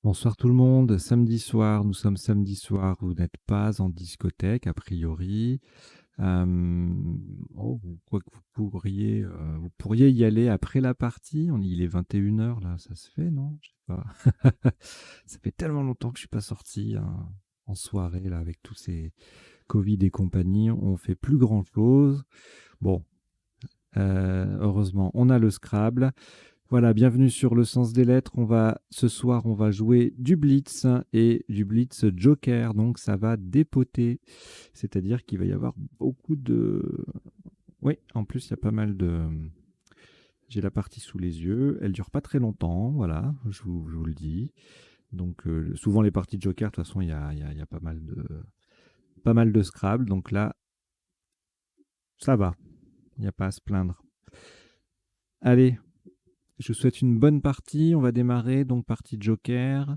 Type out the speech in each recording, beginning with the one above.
Bonsoir tout le monde, samedi soir, nous sommes samedi soir, vous n'êtes pas en discothèque a priori. Quoique vous pourriez y aller après la partie, il est 21 h là, ça se fait, non? Je sais pas. Ça fait tellement longtemps que je suis pas sorti hein, en soirée là avec tous ces Covid et compagnie, on fait plus grand chose. Bon, heureusement, on a le Scrabble. Voilà, bienvenue sur le sens des lettres. Ce soir, on va jouer du Blitz et du Blitz Joker. Donc, ça va dépoter. C'est-à-dire qu'il va y avoir beaucoup de... Oui, en plus, il y a pas mal de... J'ai la partie sous les yeux. Elle dure pas très longtemps. Voilà, je vous le dis. Donc, souvent, les parties de Joker, de toute façon, il y a pas mal de Scrabble. Donc là, ça va. Il n'y a pas à se plaindre. Allez, je vous souhaite une bonne partie. On va démarrer. Donc, partie Joker.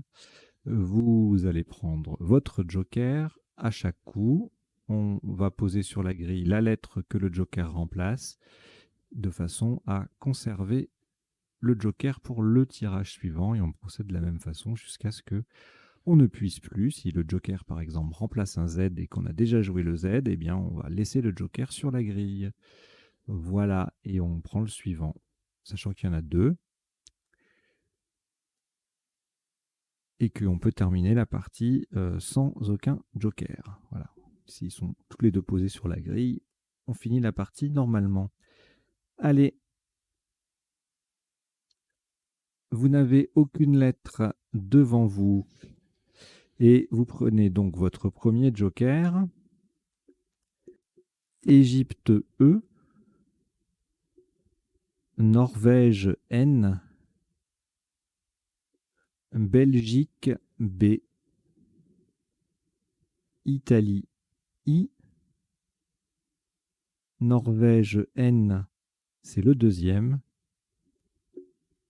Vous allez prendre votre joker à chaque coup. On va poser sur la grille la lettre que le joker remplace de façon à conserver le joker pour le tirage suivant et on procède de la même façon jusqu'à ce que on ne puisse plus. Si le joker par exemple remplace un Z et qu'on a déjà joué le Z, eh bien on va laisser le joker sur la grille. Voilà, et on prend le suivant, sachant qu'il y en a deux. Et qu'on peut terminer la partie sans aucun joker. Voilà. S'ils sont tous les deux posés sur la grille, on finit la partie normalement. Allez, vous n'avez aucune lettre devant vous et vous prenez donc votre premier joker. Égypte E, Norvège N, Belgique B, Italie I, Norvège N, c'est le deuxième,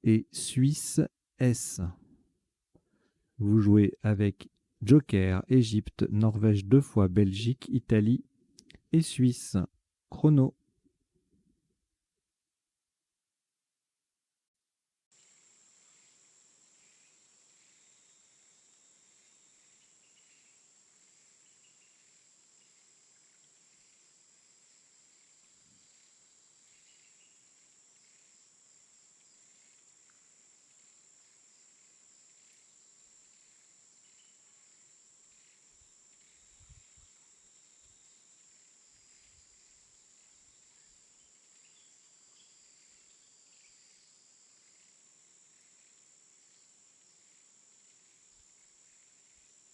et Suisse S. Vous jouez avec Joker, Égypte, Norvège 2 fois, Belgique, Italie et Suisse. Chrono.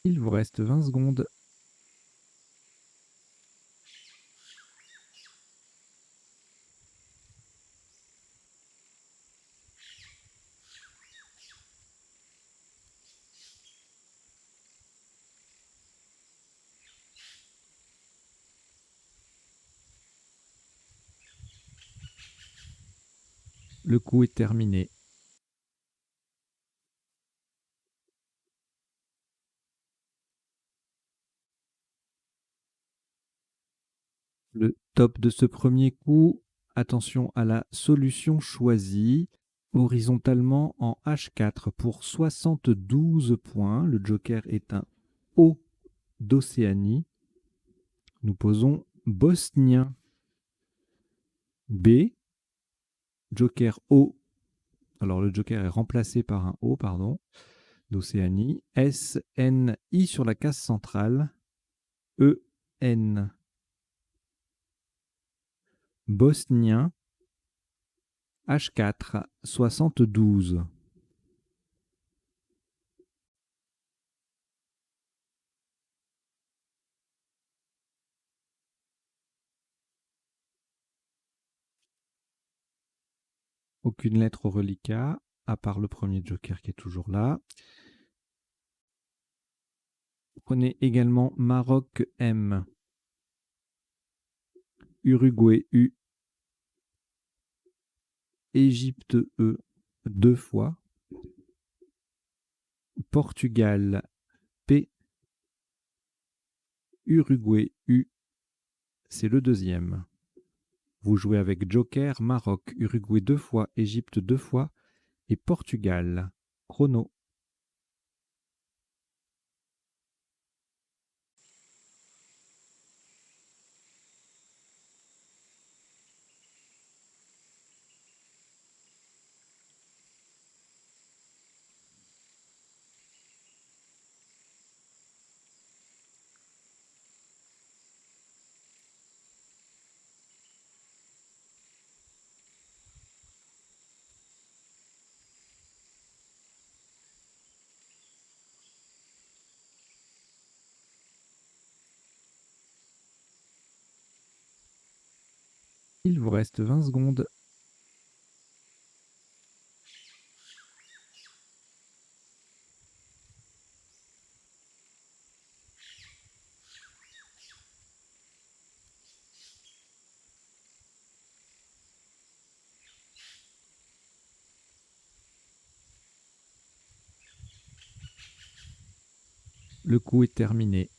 Il vous reste 20 secondes. Le coup est terminé. Le top de ce premier coup. Attention à la solution choisie. Horizontalement en H4 pour 72 points. Le joker est un O d'Océanie. Nous posons bosnien. B. Joker O. Alors le joker est remplacé par un O, pardon, d'Océanie. S, N, I sur la case centrale. E, N. Bosnien. H4, 72. Aucune lettre au reliquat, à part le premier joker qui est toujours là. Prenez également Maroc M. Uruguay U. Égypte E, 2 fois. Portugal P. Uruguay U, c'est le deuxième. Vous jouez avec Joker, Maroc, Uruguay 2 fois, Égypte 2 fois et Portugal. Chrono. Il vous reste 20 secondes. Le coup est terminé.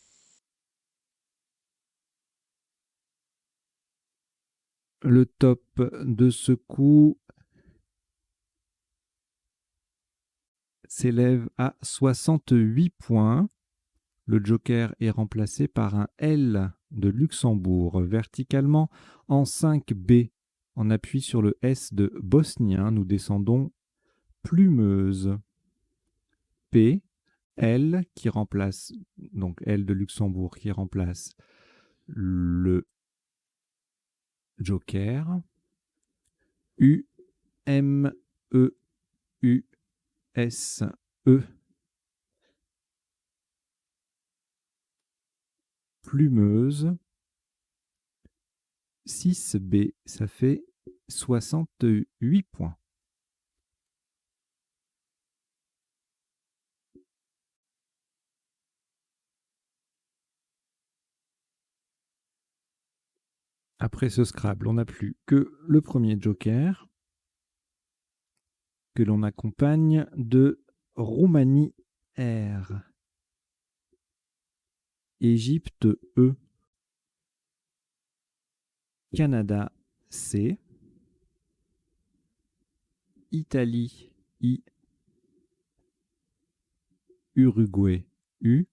Le top de ce coup s'élève à 68 points. Le joker est remplacé par un L de Luxembourg verticalement en 5B. En appui sur le S de bosnien, nous descendons plumeuse. P, L qui remplace, donc L de Luxembourg qui remplace le joker. U, M, E, U, S, E. Plumeuse. 6B, ça fait 68 points. Après ce Scrabble, on n'a plus que le premier joker que l'on accompagne de Roumanie R, Égypte E, Canada C, Italie I, Uruguay U,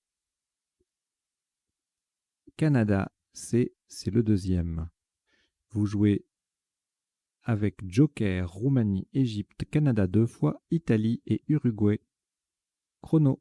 Canada C, c'est le deuxième. Vous jouez avec joker, Roumanie, Égypte, Canada 2 fois, Italie et Uruguay. Chrono.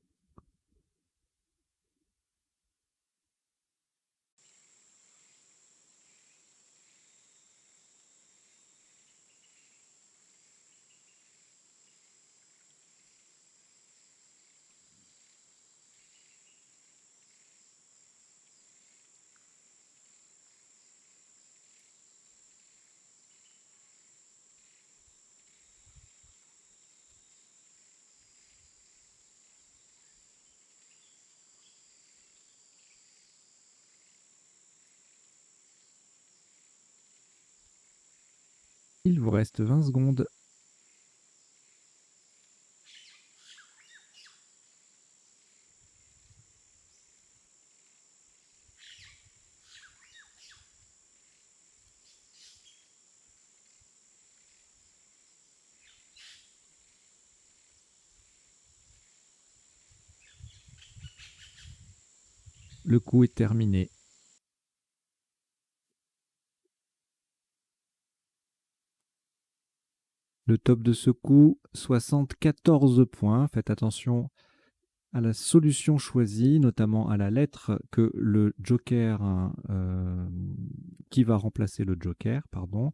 Il vous reste 20 secondes. Le coup est terminé. Le top de ce coup, 74 points. Faites attention à la solution choisie, notamment à la lettre que le joker, qui va remplacer le joker, pardon.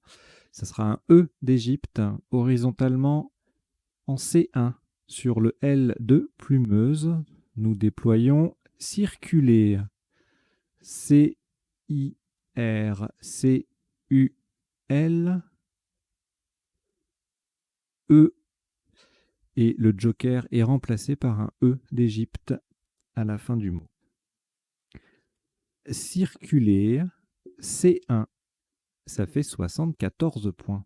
Ça sera un E d'Égypte, horizontalement en C1. Sur le L de plumeuse, nous déployons circuler. C-I-R-C-U-L E, et le joker est remplacé par un E d'Égypte à la fin du mot. Circuler, C1, ça fait 74 points.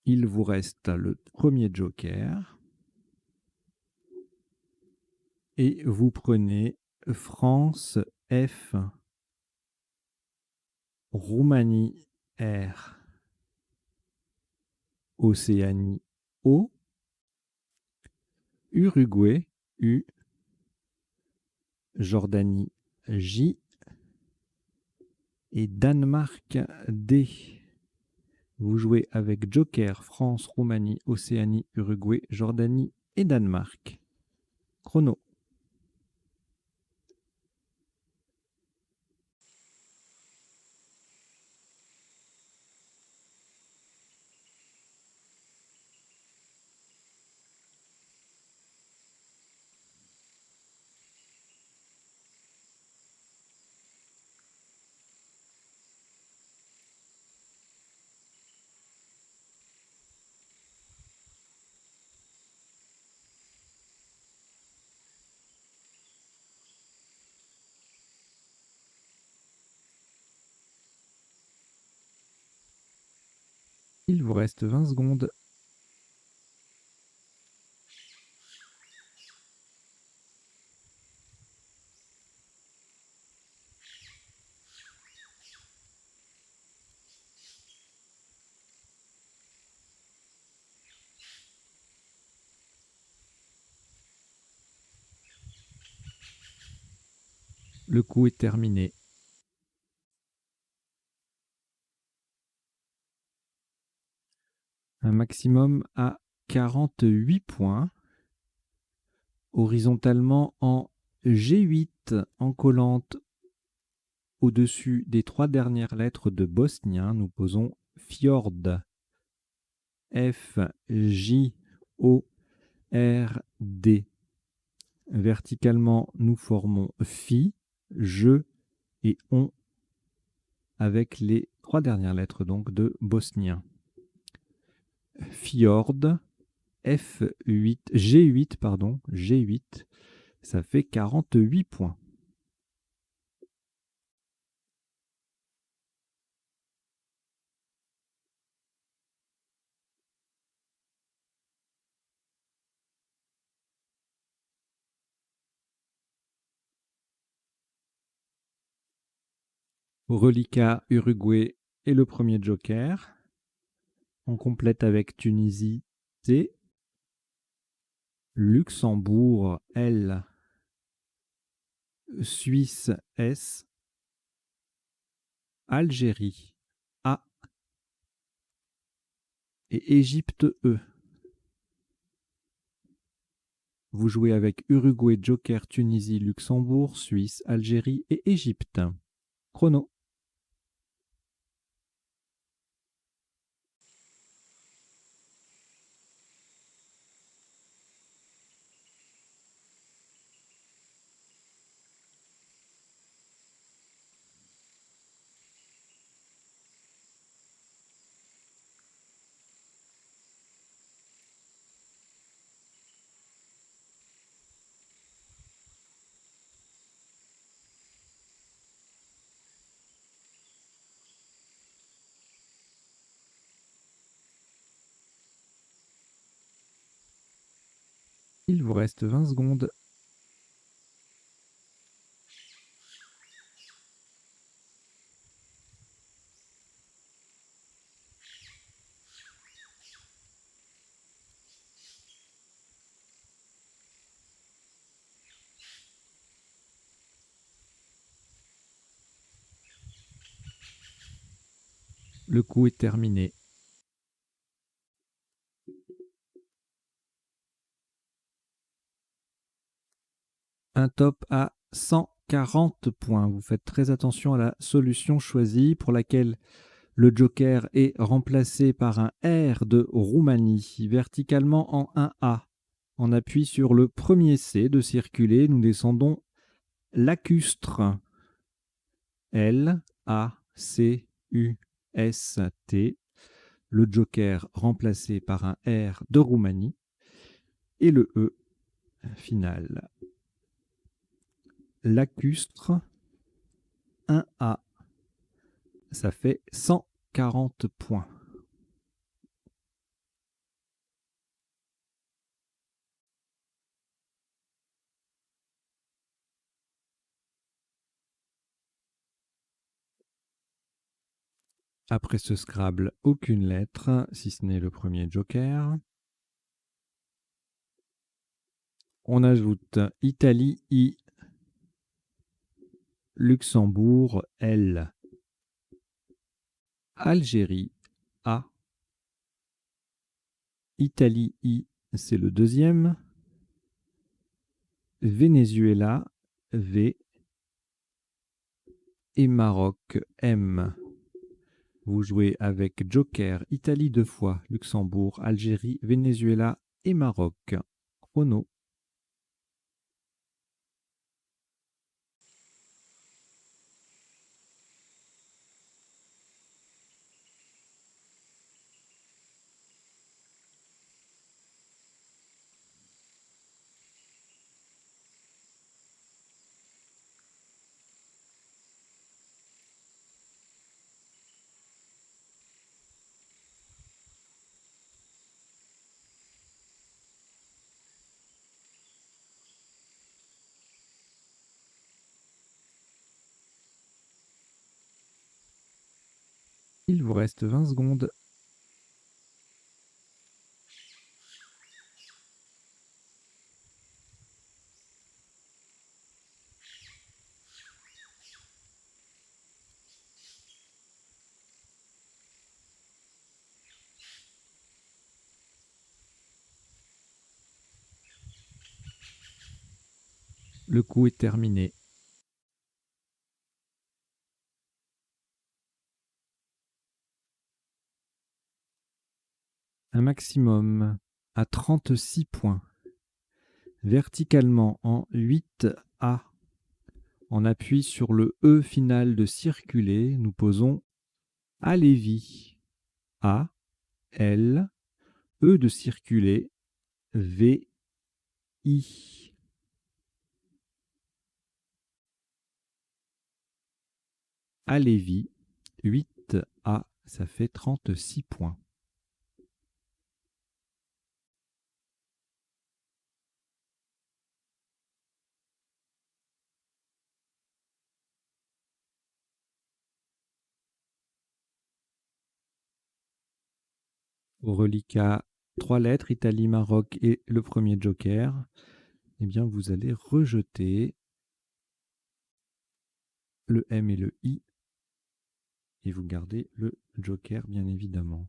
Il vous reste le premier joker et vous prenez France F, Roumanie R, Océanie O, Uruguay U, Jordanie J et Danemark D. Vous jouez avec joker, France, Roumanie, Océanie, Uruguay, Jordanie et Danemark. Chrono. Il vous reste 20 secondes. Le coup est terminé. Un maximum à 48 points. Horizontalement en G8, en collante au-dessus des 3 dernières lettres de bosnien, nous posons Fjord. F, J, O, R, D. Verticalement, nous formons Fi, Je et On avec les 3 dernières lettres donc de bosnien. Fjord, F8, G8, pardon, G8, ça fait 48 points. Reliquat, Uruguay et le premier joker. On complète avec Tunisie, T. Luxembourg, L. Suisse, S. Algérie, A. Et Égypte, E. Vous jouez avec Uruguay, Joker, Tunisie, Luxembourg, Suisse, Algérie et Égypte. Chrono. Il vous reste 20 secondes. Le coup est terminé. Un top à 140 points. Vous faites très attention à la solution choisie pour laquelle le joker est remplacé par un R de Roumanie, verticalement en 1A. On appuie sur le premier C de circuler. Nous descendons lacustre. L-A-C-U-S-T. Le joker remplacé par un R de Roumanie. Et le E final. Lacustre 1A. Ça fait 140 points. Après ce Scrabble, aucune lettre, si ce n'est le premier joker. On ajoute Italie, I. Luxembourg, L. Algérie, A. Italie, I, c'est le deuxième. Venezuela, V. Et Maroc, M. Vous jouez avec Joker, Italie 2 fois, Luxembourg, Algérie, Venezuela et Maroc. Chrono. Il vous reste 20 secondes. Le coup est terminé. Un maximum à 36 points. Verticalement en 8A. On appuie sur le E final de circuler. Nous posons A Lévy. A, L, E de circuler, V, I. A Lévy, 8A, ça fait 36 points. Au reliquat 3 lettres, Italie, Maroc et le premier joker, eh bien vous allez rejeter le M et le I et vous gardez le joker bien évidemment.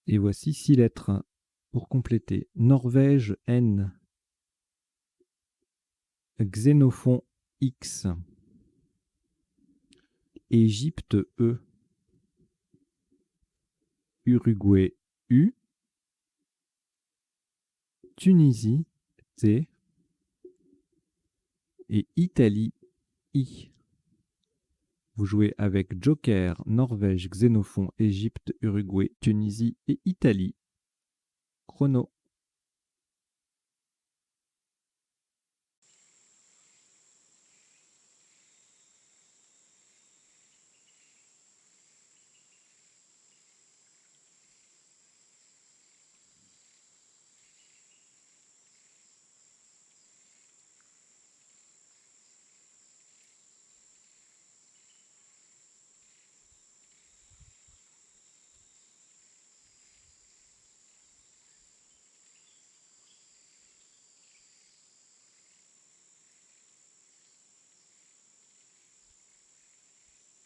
Et voici 6 lettres pour compléter. Norvège, N. Xénophon, X. Égypte, E. Uruguay, U. Tunisie, T. Et Italie, I. Vous jouez avec Joker, Norvège, Xénophon, Égypte, Uruguay, Tunisie et Italie. Chrono.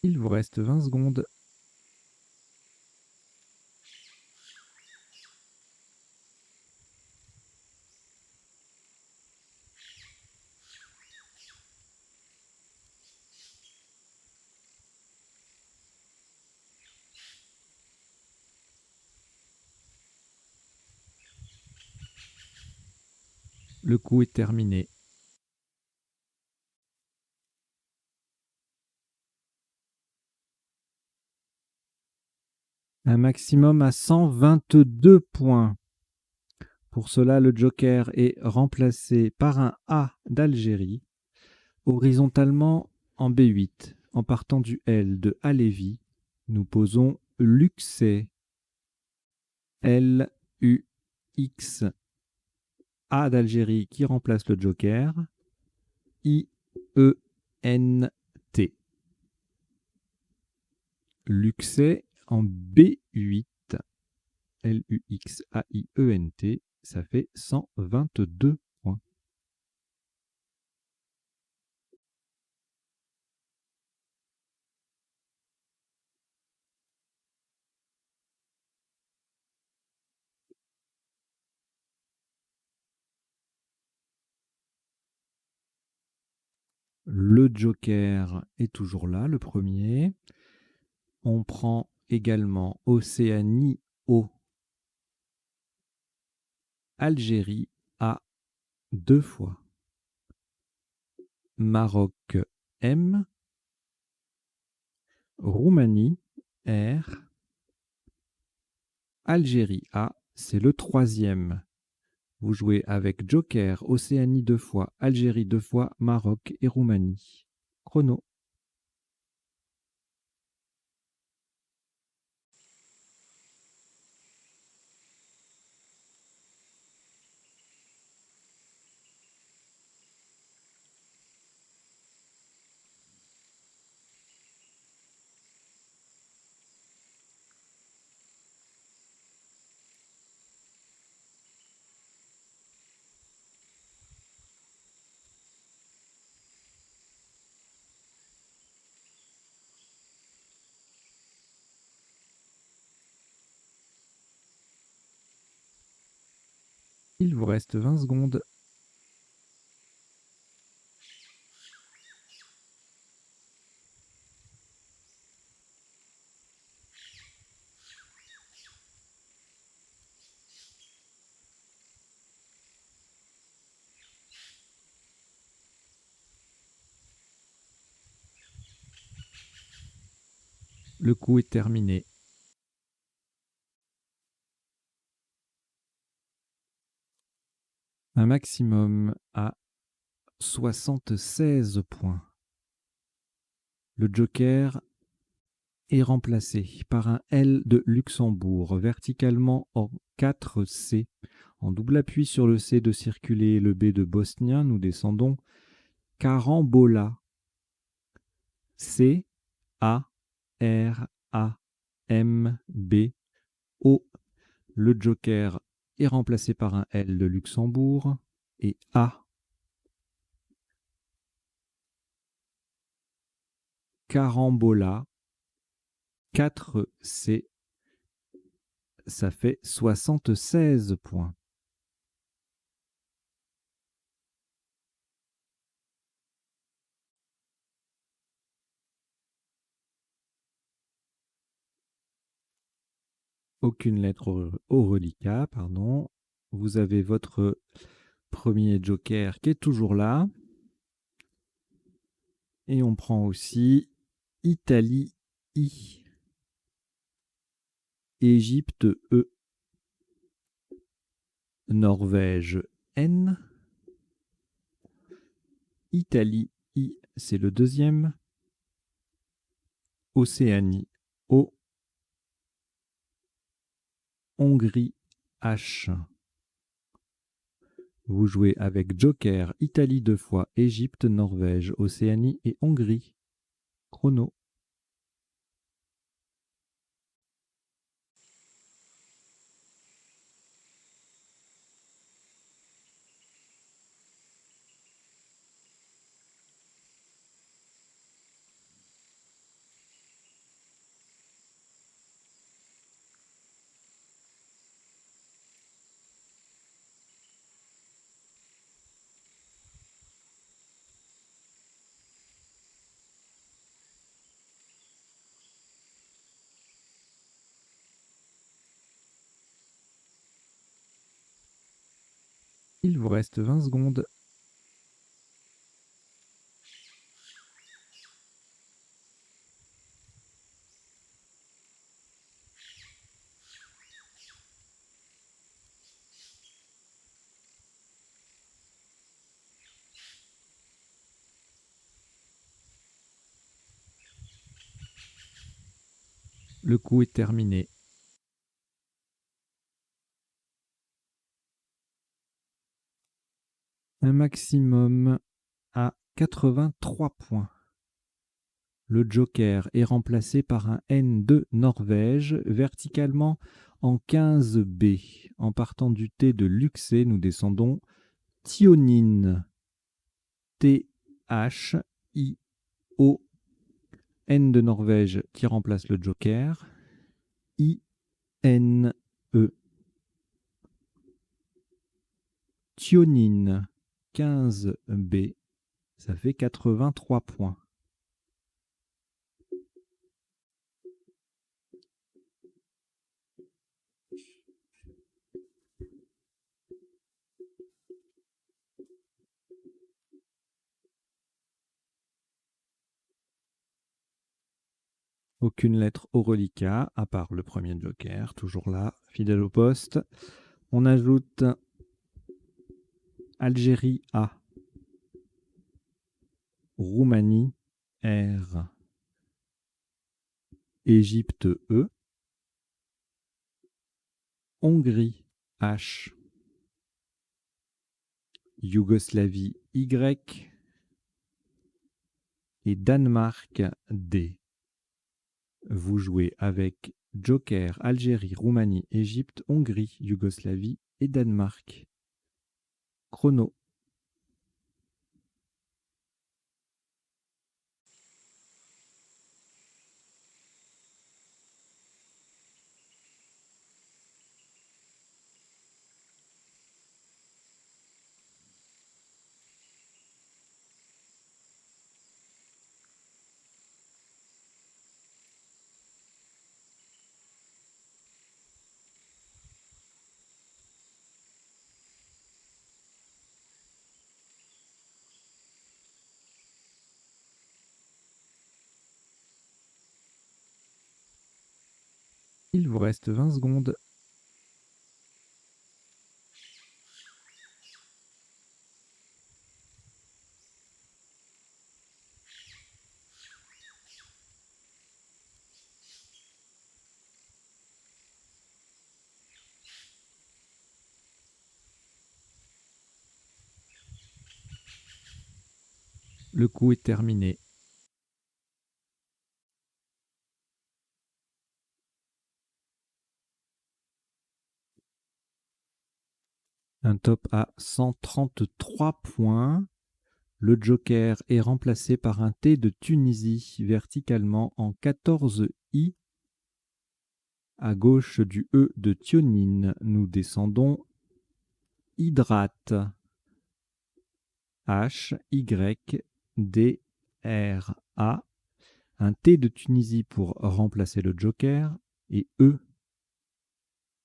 Il vous reste 20 secondes. Le coup est terminé. Un maximum à 122 points. Pour cela, le joker est remplacé par un A d'Algérie, horizontalement en B8. En partant du L de Halévy, nous posons Luxé, L, U, X, A d'Algérie qui remplace le joker, I, E, N, T. Luxé en B8, L-U-X-A-I-E-N-T, ça fait 122 points. Le joker est toujours là, le premier. On prend également Océanie O, Algérie A 2 fois, Maroc M, Roumanie R, Algérie A, c'est le troisième. Vous jouez avec joker, Océanie 2 fois, Algérie 2 fois, Maroc et Roumanie. Chrono. Il vous reste 20 secondes. Le coup est terminé. Un maximum à 76 points. Le joker est remplacé par un L de Luxembourg, verticalement en 4 C. En double appui sur le C de circuler et le B de bosnien, nous descendons carambola. C, A, R, A, M, B, O. Le joker est remplacé par un L de Luxembourg et A. Carambola. 4 C. Ça fait 76 points. Aucune lettre au reliquat, pardon. Vous avez votre premier joker qui est toujours là. Et on prend aussi Italie I, Égypte E, Norvège N, Italie I, c'est le deuxième, Océanie O, Hongrie H. Vous jouez avec joker, Italie 2 fois, Égypte, Norvège, Océanie et Hongrie. Chrono. Il vous reste 20 secondes. Le coup est terminé. Un maximum à 83 points. Le joker est remplacé par un N de Norvège, verticalement en 15 B. En partant du T de Luxé, nous descendons Thionine. T-H-I-O. N de Norvège qui remplace le joker. I-N-E. Thionine. 15 B. Ça fait 83 points. Aucune lettre au reliquat, à part le premier joker, toujours là, fidèle au poste. On ajoute Algérie A, Roumanie R, Égypte E, Hongrie H, Yougoslavie Y et Danemark D. Vous jouez avec joker, Algérie, Roumanie, Égypte, Hongrie, Yougoslavie et Danemark. Chrono. Il vous reste 20 secondes. Le coup est terminé. Un top à 133 points. Le joker est remplacé par un T de Tunisie verticalement en 14 I. À gauche du E de thionine, nous descendons hydrate. H, Y, D, R, A. Un T de Tunisie pour remplacer le joker et E.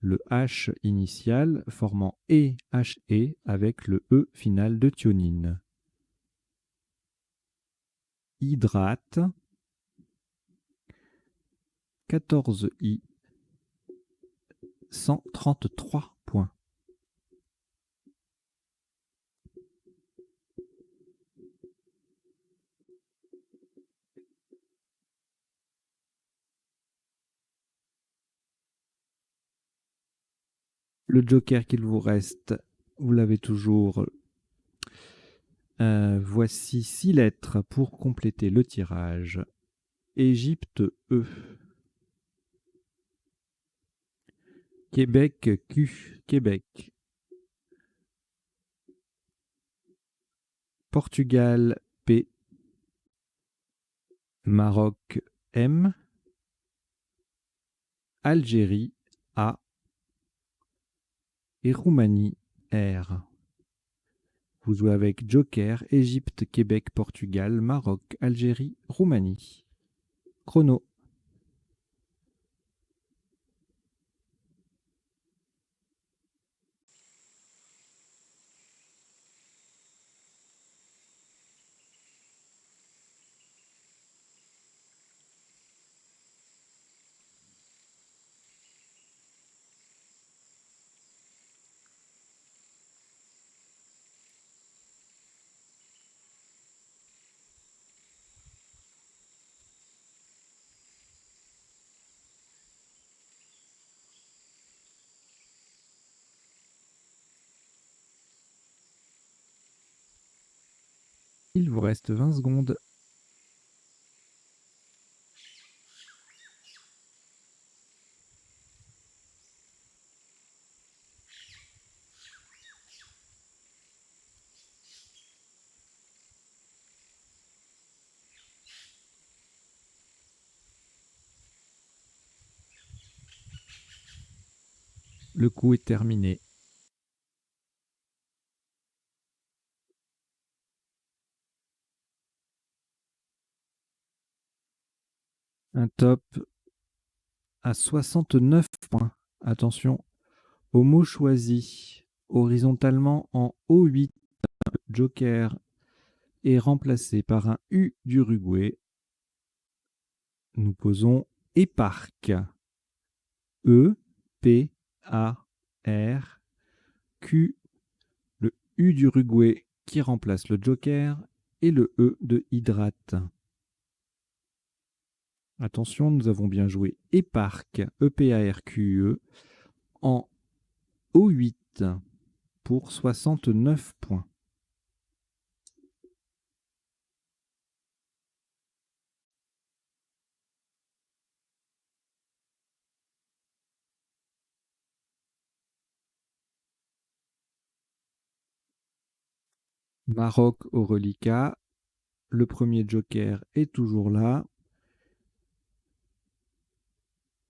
Le H initial formant HE avec le E final de thionine. Hydrate. 14 I. 133 points. Le joker qu'il vous reste, vous l'avez toujours. Voici 6 lettres pour compléter le tirage. Égypte E. Québec Q. Québec. Portugal P. Maroc M. Algérie A. Et Roumanie R. Vous jouez avec joker, Égypte, Québec, Portugal, Maroc, Algérie, Roumanie. Chrono. Il vous reste 20 secondes. Le coup est terminé. Un top à 69 points. Attention au mot choisi. Horizontalement en O8, joker est remplacé par un U d'Uruguay. Nous posons éparque. E, P, A, R, Q, le U d'Uruguay qui remplace le joker et le E de hydrate. Attention, nous avons bien joué éparque, E-P-A-R-Q-E, en O8 pour 69 points. Maroc au reliquat. Le premier joker est toujours là.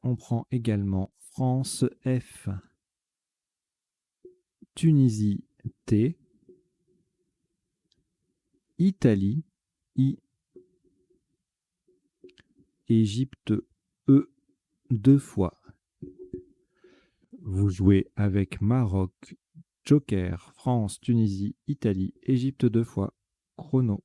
On prend également France F, Tunisie T, Italie I, Égypte E 2 fois. Vous jouez avec Maroc, joker, France, Tunisie, Italie, Égypte 2 fois. Chrono.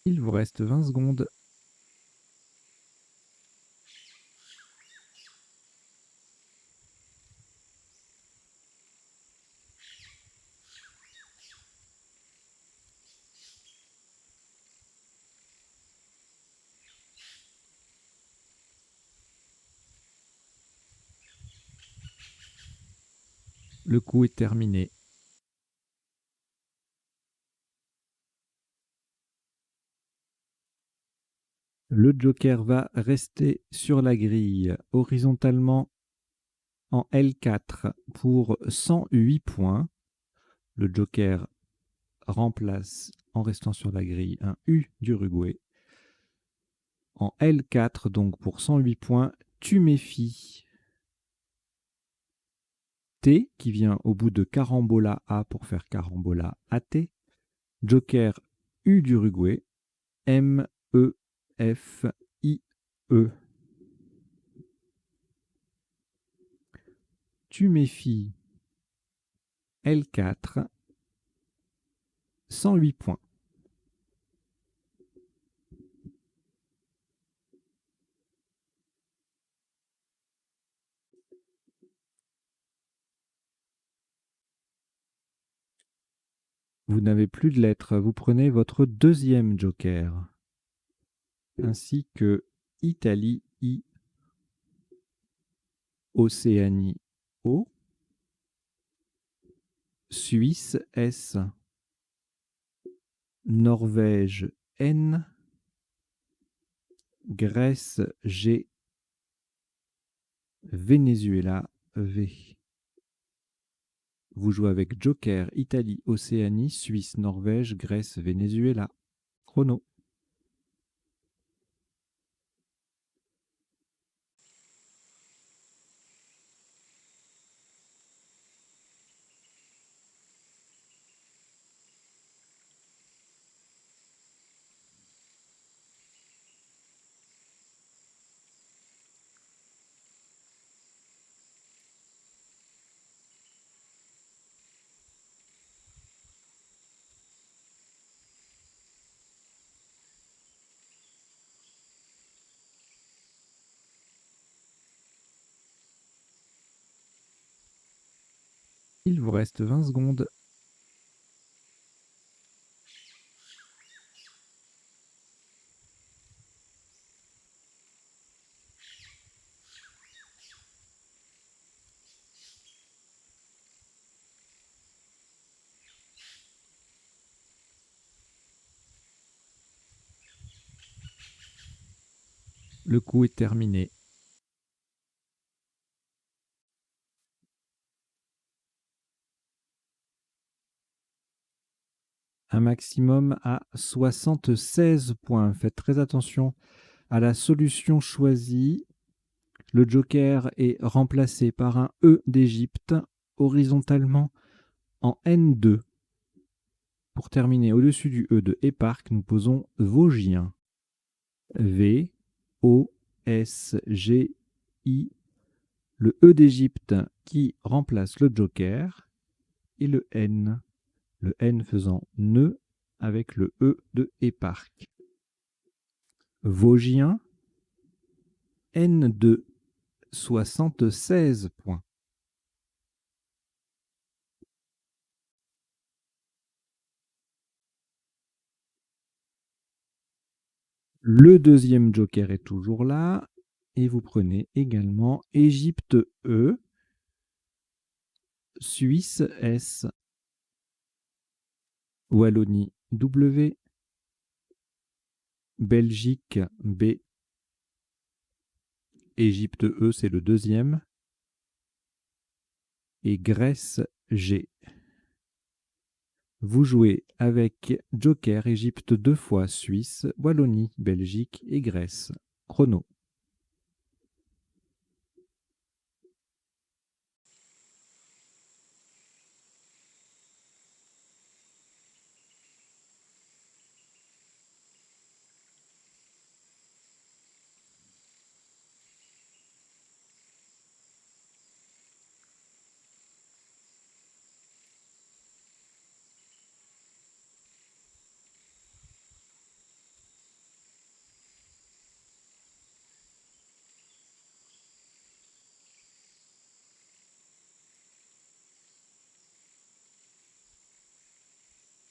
Il vous reste 20 secondes. Le coup est terminé. Le joker va rester sur la grille horizontalement en L4 pour 108 points. Le joker remplace, en restant sur la grille, un U d'Uruguay. En L4, donc pour 108 points, tu méfies. T, qui vient au bout de carambola A pour faire carambola AT. Joker U d'Uruguay. M, E, F, I, E. Tu méfies. L4, 108 points. Vous n'avez plus de lettres. Vous prenez votre deuxième joker. Ainsi que Italie I, Océanie O, Suisse S, Norvège N, Grèce G, Venezuela V. Vous jouez avec Joker, Italie, Océanie, Suisse, Norvège, Grèce, Venezuela. Chrono. Il vous reste 20 secondes. Le coup est terminé. Un maximum à 76 points. Faites très attention à la solution choisie. Le joker est remplacé par un E d'Égypte horizontalement en N2. Pour terminer, au-dessus du E de éparque, nous posons Vosgien. V, O, S, G, I. Le E d'Égypte qui remplace le joker et le N. Le N faisant nœud avec le E de éparque. Vosgien, N2, 76 points. Le deuxième joker est toujours là. Et vous prenez également Égypte E, Suisse S, Wallonie W, Belgique B, Égypte E c'est le deuxième, et Grèce G. Vous jouez avec Joker, Égypte 2 fois, Suisse, Wallonie, Belgique et Grèce. Chrono.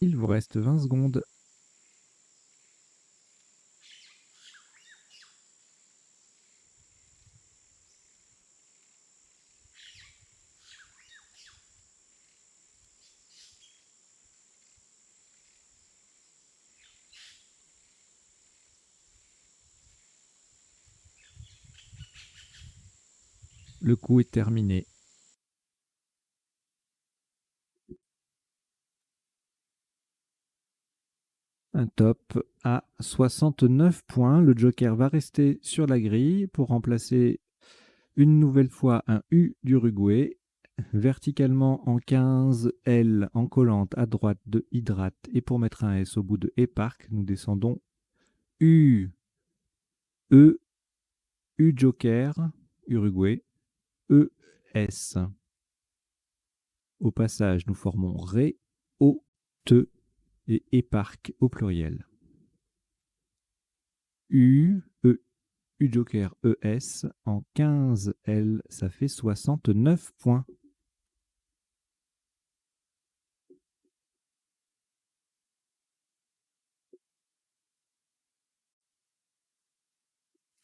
Il vous reste 20 secondes. Le coup est terminé. Un top à 69 points. Le joker va rester sur la grille pour remplacer une nouvelle fois un U d'Uruguay. Verticalement en 15, L en collante à droite de hydrate. Et pour mettre un S au bout de Epark, nous descendons U, E, U joker, Uruguay, E, S. Au passage, nous formons Ré, O, Te et Epark au pluriel. U, E, U joker, ES en 15, L, ça fait 69 points.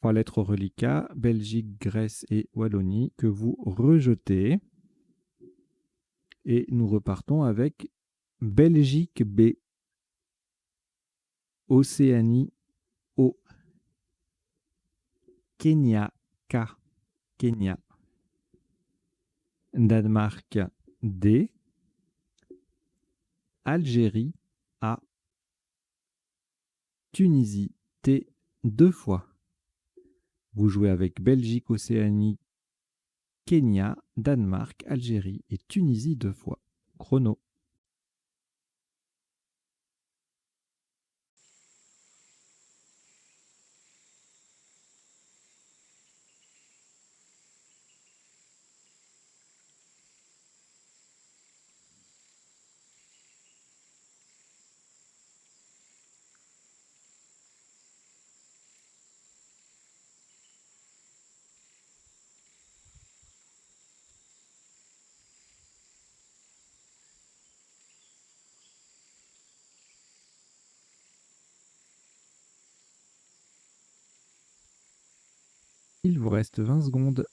3 lettres au reliquat, Belgique, Grèce et Wallonie, que vous rejetez. Et nous repartons avec Belgique B, Océanie O, Kenya K, Kenya, Danemark D, Algérie A, Tunisie T 2 fois. Vous jouez avec Belgique, Océanie, Kenya, Danemark, Algérie et Tunisie 2 fois. Chrono. Il vous reste 20 secondes.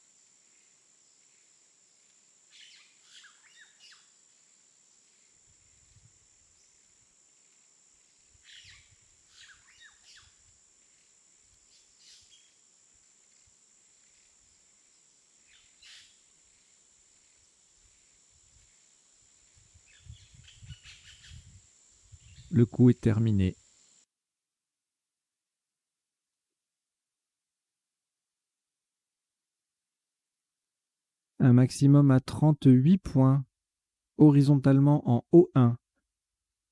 Le coup est terminé. Un maximum à 38 points, horizontalement en O1.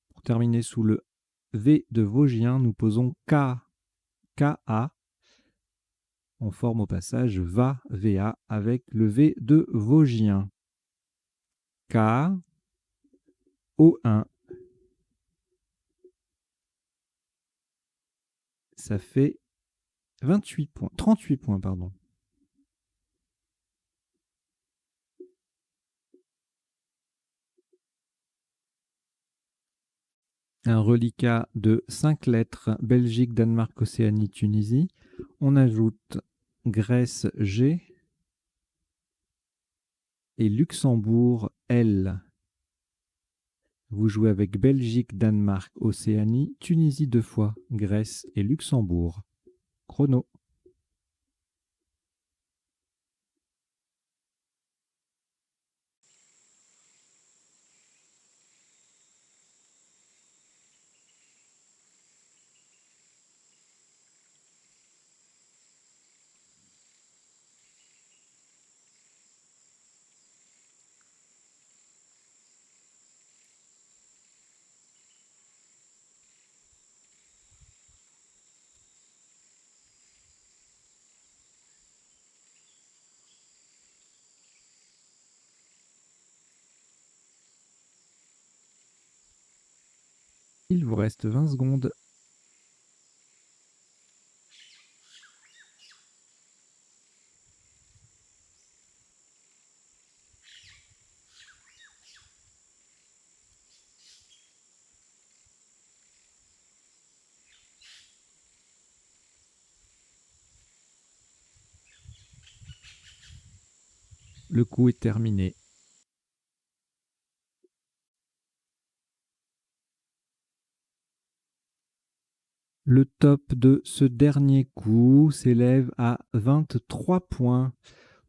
Pour terminer sous le V de Vosgien, nous posons K, KA. On forme au passage VA, VA avec le V de Vosgien. K, O1. Ça fait 28 points, 38 points, pardon. Un reliquat de 5 lettres, Belgique, Danemark, Océanie, Tunisie. On ajoute Grèce G et Luxembourg L. Vous jouez avec Belgique, Danemark, Océanie, Tunisie 2 fois, Grèce et Luxembourg. Chrono. Il vous reste 20 secondes. Le coup est terminé. Le top de ce dernier coup s'élève à 23 points.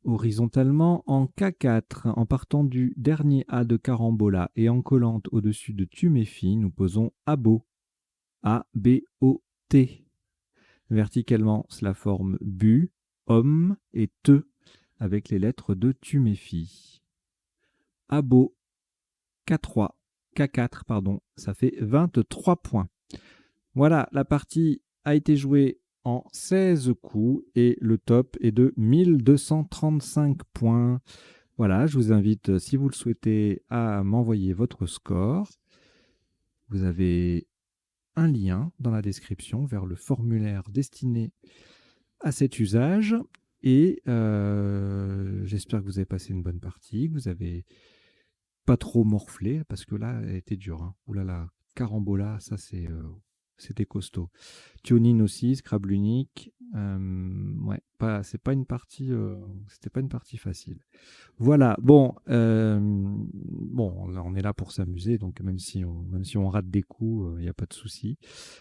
Horizontalement en K4, en partant du dernier A de Carambola et en collant au-dessus de Tuméfi, nous posons Abo. A-B-O-T. Verticalement, cela forme Bu, Homme et Te, avec les lettres de Tuméfi. Abo, K3, K4, pardon, ça fait 23 points. Voilà, la partie a été jouée en 16 coups et le top est de 1235 points. Voilà, je vous invite, si vous le souhaitez, à m'envoyer votre score. Vous avez un lien dans la description vers le formulaire destiné à cet usage. Et j'espère que vous avez passé une bonne partie, que vous avez pas trop morflé, parce que là, elle était dure. Hein. Ouh là là, Carambola, ça c'était costaud. Tuning aussi, Scrabble unique. Ouais, c'est pas une partie, c'était pas une partie facile. Voilà, bon, on est là pour s'amuser, donc même si on rate des coups, il n'y a pas de souci.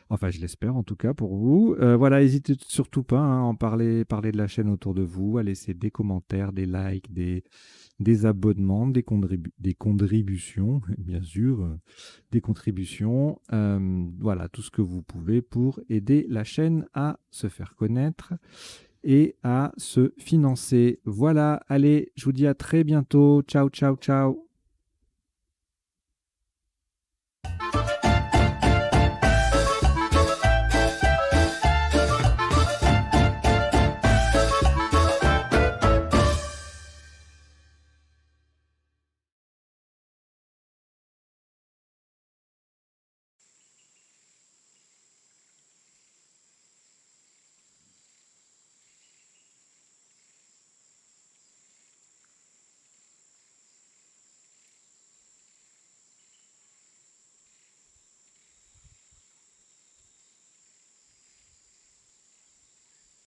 Enfin, je l'espère en tout cas pour vous. Voilà, n'hésitez surtout pas hein, à en parler de la chaîne autour de vous, à laisser des commentaires, des likes, des abonnements, des contributions, bien sûr, des contributions. Voilà, tout ce que vous pouvez pour aider la chaîne à se faire connaître et à se financer. Voilà, allez, je vous dis à très bientôt. Ciao, ciao, ciao.